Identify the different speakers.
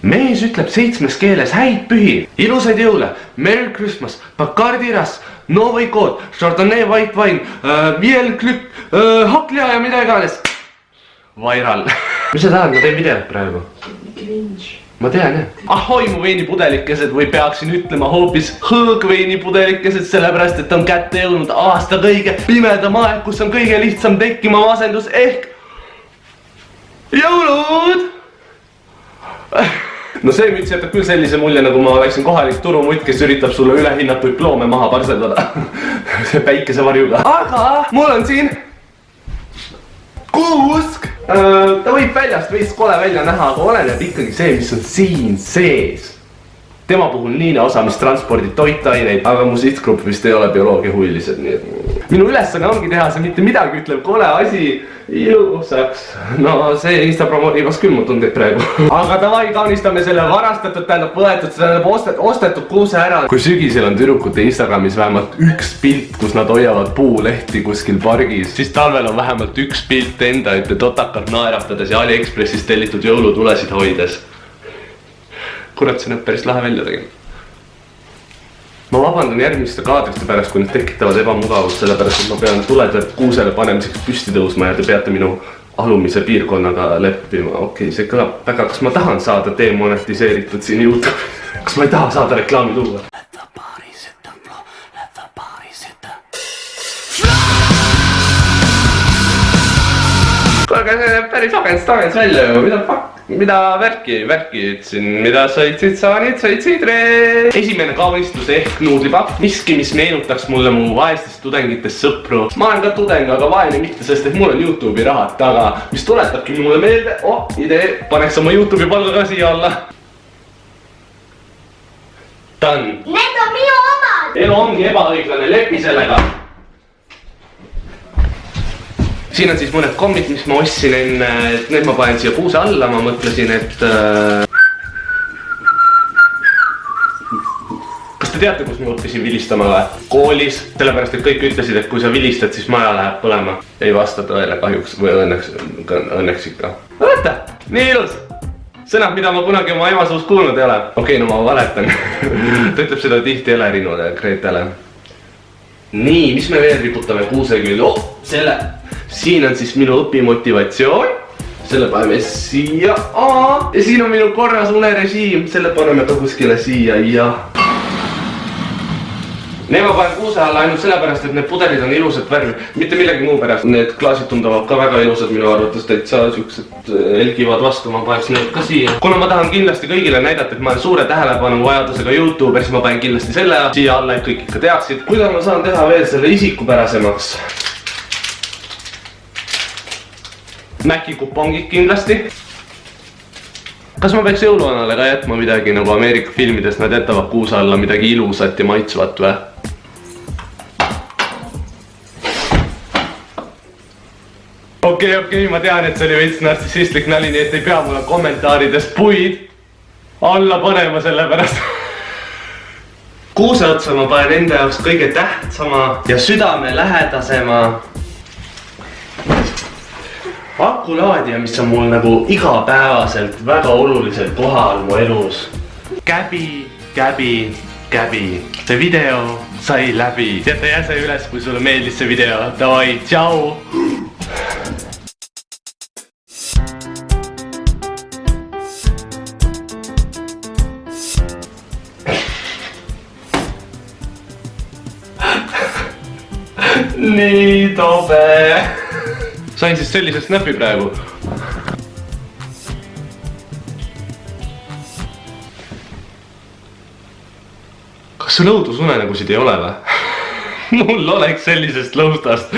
Speaker 1: mees ütleb 7 keeles häid pühi, ilusaid jõule, Merry Christmas, Bacardi Ras, Novy God, Chardonnay White Wine, Viel Glück, Haklia ja mida iganes. Viral. Mis sa tahad, ma teen videot praegu?
Speaker 2: Cringe.
Speaker 1: Ma tean jah. Ahoi mu veinipudelikesed või peaksin ütlema hoopis hõõgveinipudelikesed, sellepärast et on kätte jõudnud aasta kõige pimedam aeg, kus on kõige lihtsam tekkima masendus ehk jõulud! No see müts jätab küll sellise mulje, nagu ma oleksin kohalik turumutt, kes üritab sulle ülehinnatuid ploome maha parseldada. See päikesevarjuga. Aga mul on siin kuusk. Ta võib väljast veits kole välja näha, aga oleneb ikkagi see, mis on siin sees. Tema puhul niine osa, mis transpordib toitaineid, aga mu sihtgrupp vist ei ole bioloogiahuvilised, nii et minu ülesanne ongi teha see mitte midagi ütleb kole asi ilusaks. No see Instapromo rivas küll mu tundeid praegu. Aga davai, kaunistame selle varastatud, tähendab võetud, see tähendab ostetud kuuse ära. Kui sügisel on tüdrukute Instagramis vähemalt üks pilt, kus nad hoiavad puulehti kuskil pargis, siis talvel on vähemalt üks pilt enda ette totakalt naeratades ja AliExpressist tellitud jõulutulesid hoides. Kurat, see näeb päris lahe välja tegema. Ma vabandan järgmiste kaadrite pärast, kui need tekitavad ebamugavust, sellepärast et ma pean tuledelt kuusele panemiseks püsti tõusma ja te peate minu alumise piirkonnaga leppima. Okei, see kõlab väga, kas ma tahan saada demonetiseeritud siin YouTube'is? Kas ma ei taha saada reklaami tuua? Let the body sit the floor, let the body sit the Kuulge, see näeb päris agents välja ju, mida värki ütlesin, mida sõitsid sa, nüüd sõitsid ree. Esimene kaunistus ehk nuudlipakk, miski, mis meenutaks mulle mu vaestest tudengitest sõpru. Ma olen ka tudeng, aga vaene mitte, sest et mul on YouTube'i rahad taga, mis tuletabki mulle meelde, idee, paneks oma YouTube'i palga ka siia alla. Done.
Speaker 2: Need on minu omad!
Speaker 1: Elu ongi ebaõiglane, lepi sellega. Siin on siis mõned kommid, mis ma ostsin enne, et need ma panen siia kuuse alla, ma mõtlesin, et Kas te teate, kus ma õppisin vilistama või? Koolis, sellepärast et kõik ütlesid, et kui sa vilistad, siis maja läheb põlema. Ei vasta tõele kahjuks või õnneks ikka. Vaata, nii ilus! Sõnad, mida ma kunagi oma ema suust kuulnud ei ole. Okei, no ma valetan. Ta ütleb seda tihti Elerinule ja Greetele. Nii, mis me veel riputame kuuse küll? Selle! Siin on siis minu õpimotivatsioon. Selle paneme siia. Ja siin on minu korras unerežiim. Selle paneme ka kuskile siia ja... Need ma panen kuuse alla ainult sellepärast, et need pudelid on ilusat värvi. Mitte millegi muu pärast. Need klaasid tundavad ka väga ilusad minu arvates. Täitsa siuksed elgivad vastu. Ma paneks need ka siia. Kuna ma tahan kindlasti kõigile näidata, et ma olen suure tähelepanu vajadusega YouTuber, siis ma panen kindlasti selle siia alla, et kõik ikka teaksid. Kuidas ma saan teha veel selle isikupärasemaks? Maci kupongid kindlasti. Kas ma peaks jõuluvanale ka jätma midagi nagu Ameerika filmides, nad jätavad kuuse alla midagi ilusat ja maitsvat või? Okei, ma tean, et see oli veits nartsissistlik nali, nii et ei pea mulle kommentaarides puid alla panema selle pärast. Kuuse otsa ma panen enda jaoks kõige tähtsama ja südame lähedasema akulaadija, mis on mul nagu igapäevaselt väga olulisel kohal mu elus. Käbi. See video sai läbi. Jäta jäse üles, kui sulle meeldis see video. Davai, tšau! Nii tobe! Sain siis sellise snappi praegu. Kas sul õudusunenägusid ei ole või? Mul oleks sellisest lõustast